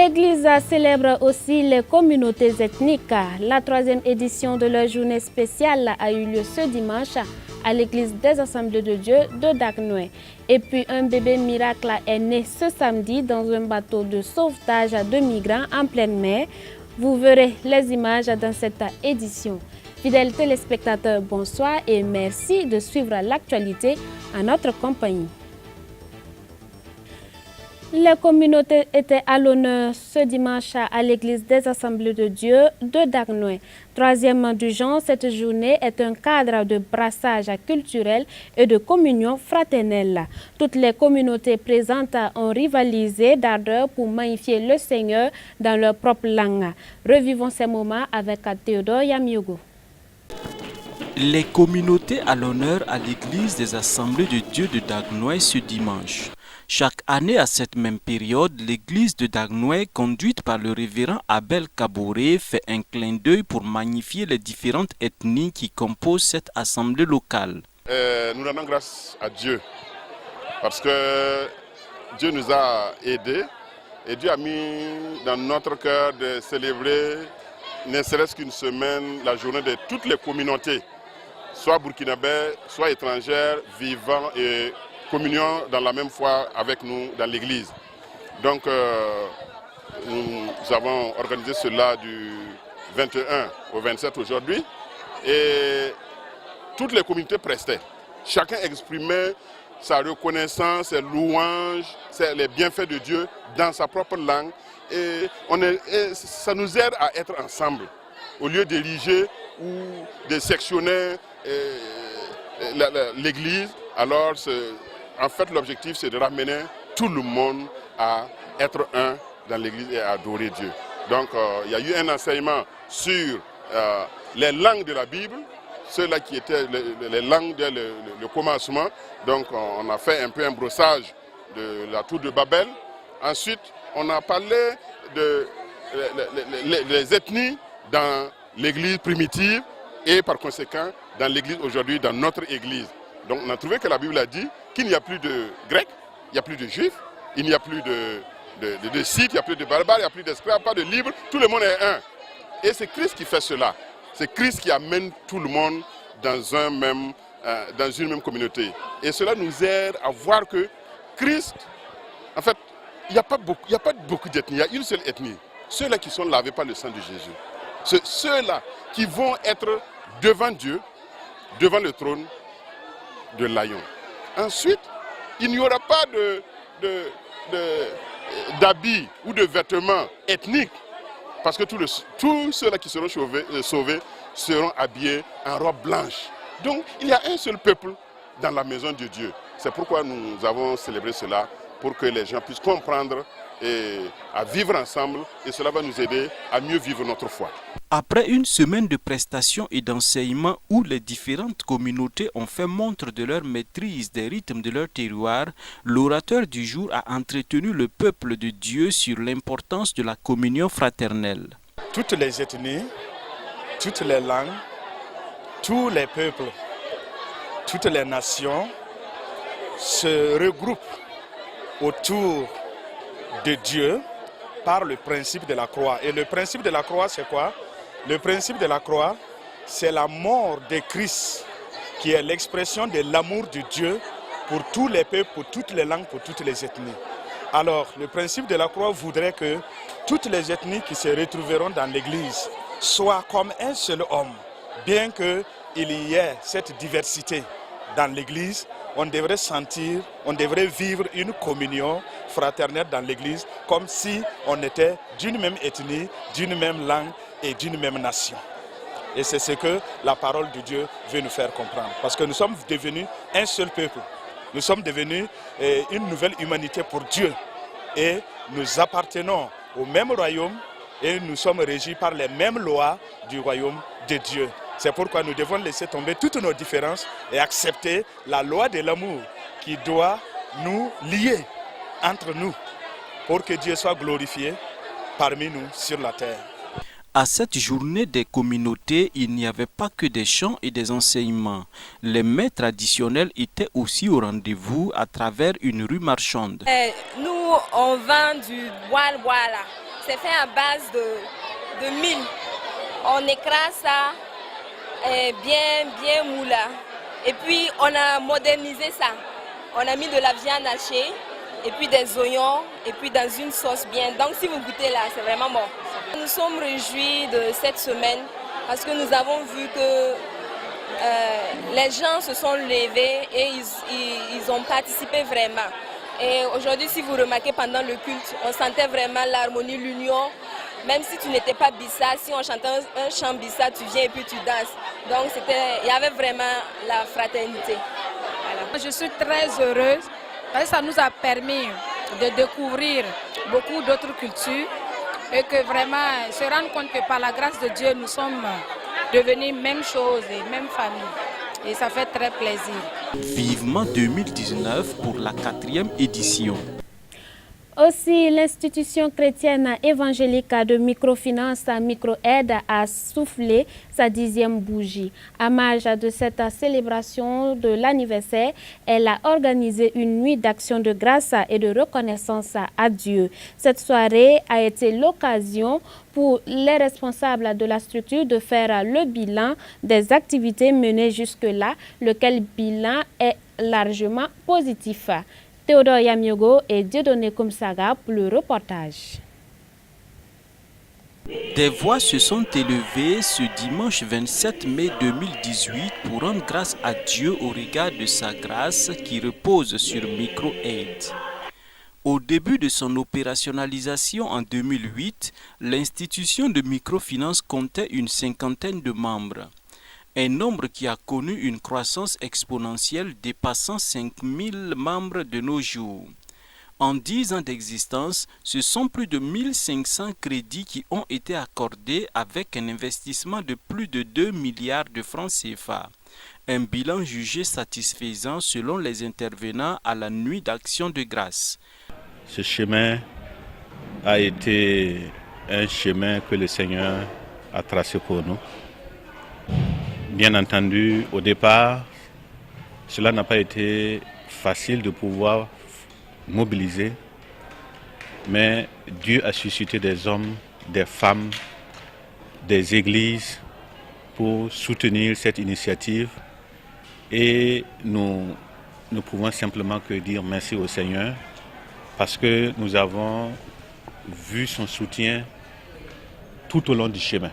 L'Église célèbre aussi les communautés ethniques. La 3e édition de leur journée spéciale a eu lieu ce dimanche à l'Église des Assemblées de Dieu de Dagnoé. Et puis un bébé miracle est né ce samedi dans un bateau de sauvetage de migrants en pleine mer. Vous verrez les images dans cette édition. Fidèles téléspectateurs, bonsoir et merci de suivre l'actualité en notre compagnie. Les communautés étaient à l'honneur ce dimanche à l'église des Assemblées de Dieu de Dagnoé. 3e du genre, cette journée est un cadre de brassage culturel et de communion fraternelle. Toutes les communautés présentes ont rivalisé d'ardeur pour magnifier le Seigneur dans leur propre langue. Revivons ces moments avec Théodore Yamiogo. Les communautés à l'honneur à l'église des Assemblées de Dieu de Dagnoé ce dimanche. Chaque année à cette même période, l'église de Dagnoé, conduite par le révérend Abel Kaboré, fait un clin d'œil pour magnifier les différentes ethnies qui composent cette assemblée locale. Nous rendons grâce à Dieu parce que Dieu nous a aidés et Dieu a mis dans notre cœur de célébrer, ne serait-ce qu'une semaine, la journée de toutes les communautés, soit burkinabè, soit étrangères, vivant et communion dans la même foi avec nous dans l'église. Donc nous avons organisé cela du 21 au 27 aujourd'hui et toutes les communautés prestaient. Chacun exprimait sa reconnaissance, ses louanges, les bienfaits de Dieu dans sa propre langue et ça nous aide à être ensemble au lieu d'ériger ou de sectionner l'église. Alors en fait, l'objectif, c'est de ramener tout le monde à être un dans l'église et à adorer Dieu. Donc, il y a eu un enseignement sur les langues de la Bible, ceux-là qui étaient les langues dès le commencement. Donc, on a fait un peu un brossage de la tour de Babel. Ensuite, on a parlé des ethnies dans l'église primitive et par conséquent dans l'église aujourd'hui, dans notre église. Donc, on a trouvé que la Bible a dit qu'il n'y a plus de Grecs, il n'y a plus de Juifs, il n'y a plus de Scythes, il n'y a plus de barbares, il n'y a plus d'esclaves, pas de libres, tout le monde est un. Et c'est Christ qui fait cela. C'est Christ qui amène tout le monde dans une même communauté. Et cela nous aide à voir que Christ, en fait, il n'y a pas beaucoup d'ethnies, il y a une seule ethnie. Ceux-là qui sont lavés par le sang de Jésus. Ceux-là qui vont être devant Dieu, devant le trône de l'Aïon. Ensuite, il n'y aura pas d'habits ou de vêtements ethniques parce que tous ceux-là qui seront sauvés seront habillés en robe blanche. Donc, il y a un seul peuple dans la maison de Dieu. C'est pourquoi nous avons célébré cela, pour que les gens puissent comprendre et à vivre ensemble, et cela va nous aider à mieux vivre notre foi. Après une semaine de prestations et d'enseignements où les différentes communautés ont fait montre de leur maîtrise des rythmes de leur terroir, l'orateur du jour a entretenu le peuple de Dieu sur l'importance de la communion fraternelle. Toutes les ethnies, toutes les langues, tous les peuples, toutes les nations se regroupent autour de Dieu par le principe de la croix. Et le principe de la croix, c'est quoi? Le principe de la croix, c'est la mort de Christ, qui est l'expression de l'amour de Dieu pour tous les peuples, pour toutes les langues, pour toutes les ethnies. Alors, le principe de la croix voudrait que toutes les ethnies qui se retrouveront dans l'Église soient comme un seul homme. Bien qu'il y ait cette diversité dans l'Église, on devrait vivre une communion fraternelle dans l'Église comme si on était d'une même ethnie, d'une même langue et d'une même nation. Et c'est ce que la parole de Dieu veut nous faire comprendre. Parce que nous sommes devenus un seul peuple. Nous sommes devenus une nouvelle humanité pour Dieu. Et nous appartenons au même royaume et nous sommes régis par les mêmes lois du royaume de Dieu. C'est pourquoi nous devons laisser tomber toutes nos différences et accepter la loi de l'amour qui doit nous lier entre nous pour que Dieu soit glorifié parmi nous sur la terre. À cette journée des communautés, il n'y avait pas que des chants et des enseignements. Les mets traditionnels étaient aussi au rendez-vous à travers une rue marchande. Nous, on vend du bois là. c'est fait à base de mil. On écrase ça bien moula. Et puis on a modernisé ça. On a mis de la viande hachée et puis des oignons et puis dans une sauce bien. Donc si vous goûtez là, c'est vraiment bon. Nous sommes réjouis de cette semaine parce que nous avons vu que les gens se sont levés et ils ont participé vraiment. Et aujourd'hui, si vous remarquez pendant le culte, on sentait vraiment l'harmonie, l'union. Même si tu n'étais pas bissa, si on chantait un chant bissa, tu viens et puis tu danses. Donc il y avait vraiment la fraternité. Voilà. Je suis très heureuse parce que ça nous a permis de découvrir beaucoup d'autres cultures et que vraiment se rendre compte que par la grâce de Dieu, nous sommes devenus même chose et même famille. Et ça fait très plaisir. Vivement 2019 pour la 4e édition. Aussi, l'institution chrétienne évangélique de microfinance Microaide a soufflé sa 10e bougie. À marge de cette célébration de l'anniversaire, elle a organisé une nuit d'action de grâce et de reconnaissance à Dieu. Cette soirée a été l'occasion pour les responsables de la structure de faire le bilan des activités menées jusque-là, lequel bilan est largement positif. Théodore Yamiogo et Dieudonné Koumsaga pour le reportage. Des voix se sont élevées ce dimanche 27 mai 2018 pour rendre grâce à Dieu au regard de sa grâce qui repose sur Microaide. Au début de son opérationnalisation en 2008, l'institution de microfinance comptait une 50aine de membres. Un nombre qui a connu une croissance exponentielle dépassant 5000 membres de nos jours. En 10 ans d'existence, ce sont plus de 1500 crédits qui ont été accordés avec un investissement de plus de 2 milliards de francs CFA. Un bilan jugé satisfaisant selon les intervenants à la nuit d'action de grâce. Ce chemin a été un chemin que le Seigneur a tracé pour nous. Bien entendu, au départ, cela n'a pas été facile de pouvoir mobiliser, mais Dieu a suscité des hommes, des femmes, des églises pour soutenir cette initiative et nous ne pouvons simplement que dire merci au Seigneur parce que nous avons vu son soutien tout au long du chemin.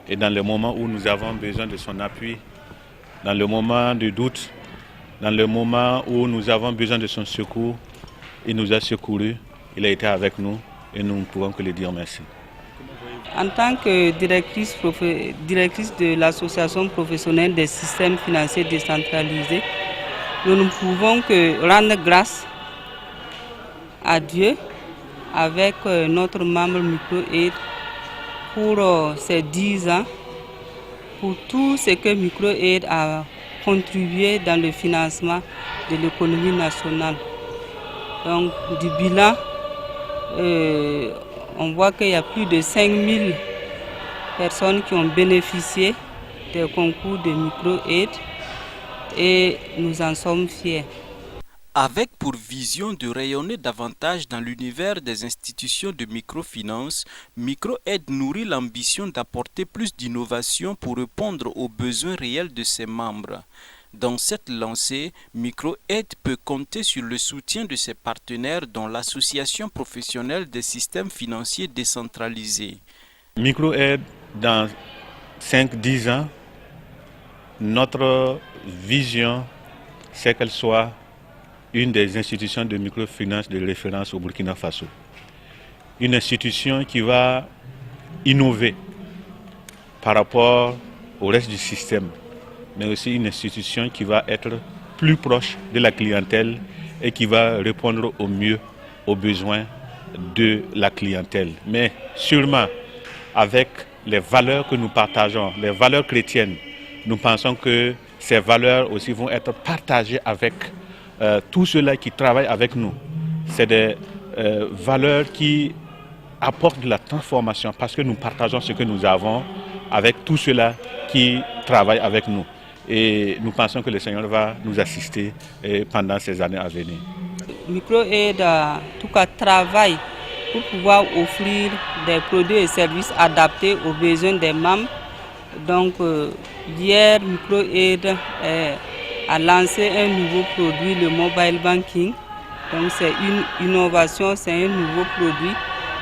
Et dans le moment où nous avons besoin de son appui, dans le moment de doute, dans le moment où nous avons besoin de son secours, il nous a secourus, il a été avec nous et nous ne pouvons que lui dire merci. En tant que directrice de l'association professionnelle des systèmes financiers décentralisés, nous ne pouvons que rendre grâce à Dieu avec notre membre Microaide pour ces 10 ans, pour tout ce que Microaide a contribué dans le financement de l'économie nationale. Donc du bilan, on voit qu'il y a plus de 5000 personnes qui ont bénéficié des concours de Microaide et nous en sommes fiers. Avec pour vision de rayonner davantage dans l'univers des institutions de microfinance, Microaide nourrit l'ambition d'apporter plus d'innovation pour répondre aux besoins réels de ses membres. Dans cette lancée, Microaide peut compter sur le soutien de ses partenaires dont l'Association professionnelle des systèmes financiers décentralisés. Microaide, dans 5-10 ans, notre vision, c'est qu'elle soit une des institutions de microfinance de référence au Burkina Faso. Une institution qui va innover par rapport au reste du système, mais aussi une institution qui va être plus proche de la clientèle et qui va répondre au mieux aux besoins de la clientèle. Mais sûrement avec les valeurs que nous partageons, les valeurs chrétiennes, nous pensons que ces valeurs aussi vont être partagées avec tous ceux-là qui travaillent avec nous. C'est des valeurs qui apportent de la transformation parce que nous partageons ce que nous avons avec tous ceux-là qui travaillent avec nous. Et nous pensons que le Seigneur va nous assister pendant ces années à venir. Microaide, en tout cas, travaille pour pouvoir offrir des produits et services adaptés aux besoins des membres. Donc, hier, Micro-Aid a lancé un nouveau produit, le mobile banking. Donc, c'est une innovation, c'est un nouveau produit.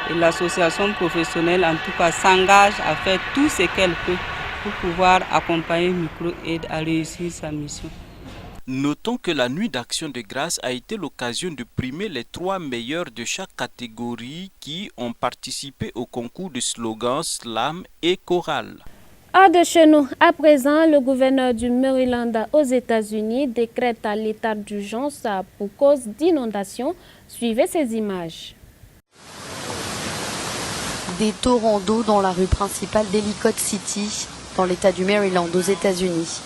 Et l'association professionnelle, en tout cas, s'engage à faire tout ce qu'elle peut pour pouvoir accompagner Micro-Aid à réussir sa mission. Notons que la nuit d'action de grâce a été l'occasion de primer les 3 meilleurs de chaque catégorie qui ont participé au concours de slogans, slam et chorale. Hors de chez nous, à présent, le gouverneur du Maryland aux États-Unis décrète l'état d'urgence pour cause d'inondation. Suivez ces images. Des torrents d'eau dans la rue principale d'Ellicott City, dans l'État du Maryland aux États-Unis.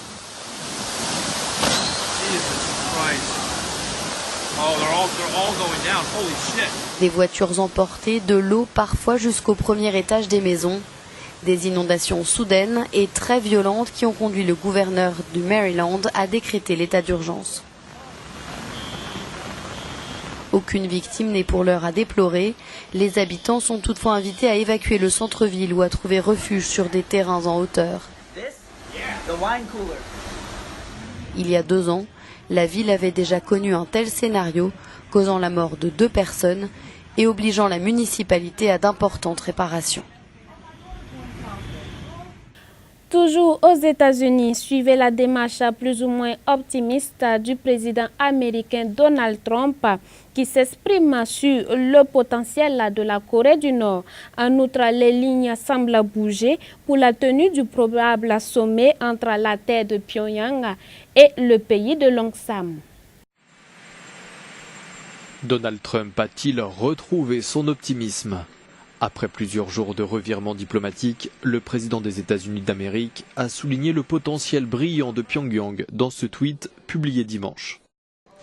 Des voitures emportées, de l'eau parfois jusqu'au premier étage des maisons. Des inondations soudaines et très violentes qui ont conduit le gouverneur du Maryland à décréter l'état d'urgence. Aucune victime n'est pour l'heure à déplorer. Les habitants sont toutefois invités à évacuer le centre-ville ou à trouver refuge sur des terrains en hauteur. Il y a 2 ans, la ville avait déjà connu un tel scénario, causant la mort de 2 personnes et obligeant la municipalité à d'importantes réparations. Toujours aux États-Unis, suivez la démarche plus ou moins optimiste du président américain Donald Trump qui s'exprime sur le potentiel de la Corée du Nord. En outre, les lignes semblent bouger pour la tenue du probable sommet entre la terre de Pyongyang et le pays de Longsam. Donald Trump a-t-il retrouvé son optimisme ? Après plusieurs jours de revirements diplomatiques, le président des États-Unis d'Amérique a souligné le potentiel brillant de Pyongyang dans ce tweet publié dimanche.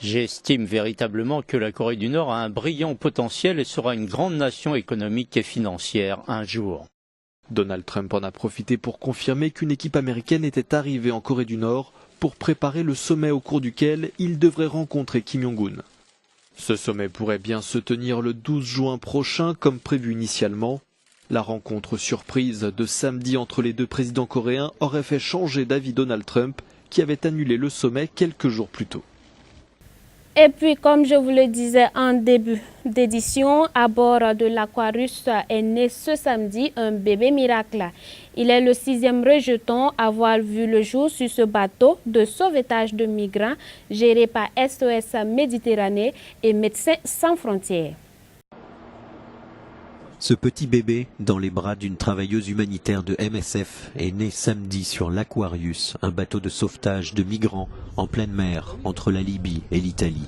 J'estime véritablement que la Corée du Nord a un brillant potentiel et sera une grande nation économique et financière un jour. Donald Trump en a profité pour confirmer qu'une équipe américaine était arrivée en Corée du Nord pour préparer le sommet au cours duquel il devrait rencontrer Kim Jong-un. Ce sommet pourrait bien se tenir le 12 juin prochain comme prévu initialement. La rencontre surprise de samedi entre les 2 présidents coréens aurait fait changer d'avis Donald Trump qui avait annulé le sommet quelques jours plus tôt. Et puis, comme je vous le disais en début d'édition, à bord de l'Aquarius est né ce samedi un bébé miracle. Il est le 6e rejeton à avoir vu le jour sur ce bateau de sauvetage de migrants géré par SOS Méditerranée et Médecins sans frontières. Ce petit bébé, dans les bras d'une travailleuse humanitaire de MSF, est né samedi sur l'Aquarius, un bateau de sauvetage de migrants en pleine mer entre la Libye et l'Italie.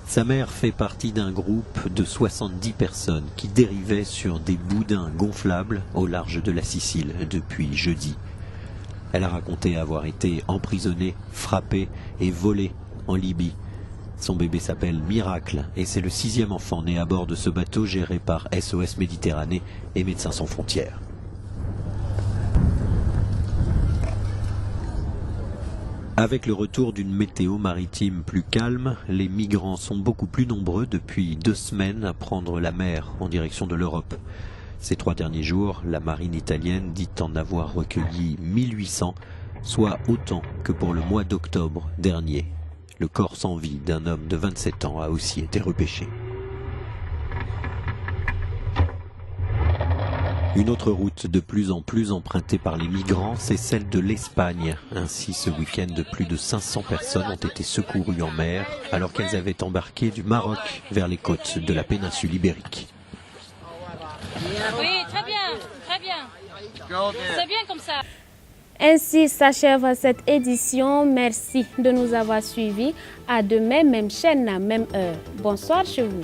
Sa mère fait partie d'un groupe de 70 personnes qui dérivaient sur des boudins gonflables au large de la Sicile depuis jeudi. Elle a raconté avoir été emprisonnée, frappée et volée en Libye. Son bébé s'appelle Miracle et c'est le 6e enfant né à bord de ce bateau géré par SOS Méditerranée et Médecins sans frontières. Avec le retour d'une météo maritime plus calme, les migrants sont beaucoup plus nombreux depuis 2 semaines à prendre la mer en direction de l'Europe. Ces 3 derniers jours, la marine italienne dit en avoir recueilli 1800, soit autant que pour le mois d'octobre dernier. Le corps sans vie d'un homme de 27 ans a aussi été repêché. Une autre route de plus en plus empruntée par les migrants, c'est celle de l'Espagne. Ainsi, ce week-end, plus de 500 personnes ont été secourues en mer alors qu'elles avaient embarqué du Maroc vers les côtes de la péninsule ibérique. Oui, très bien, très bien. C'est bien comme ça. Ainsi s'achève cette édition. Merci de nous avoir suivis. À demain, même chaîne, même heure. Bonsoir chez vous.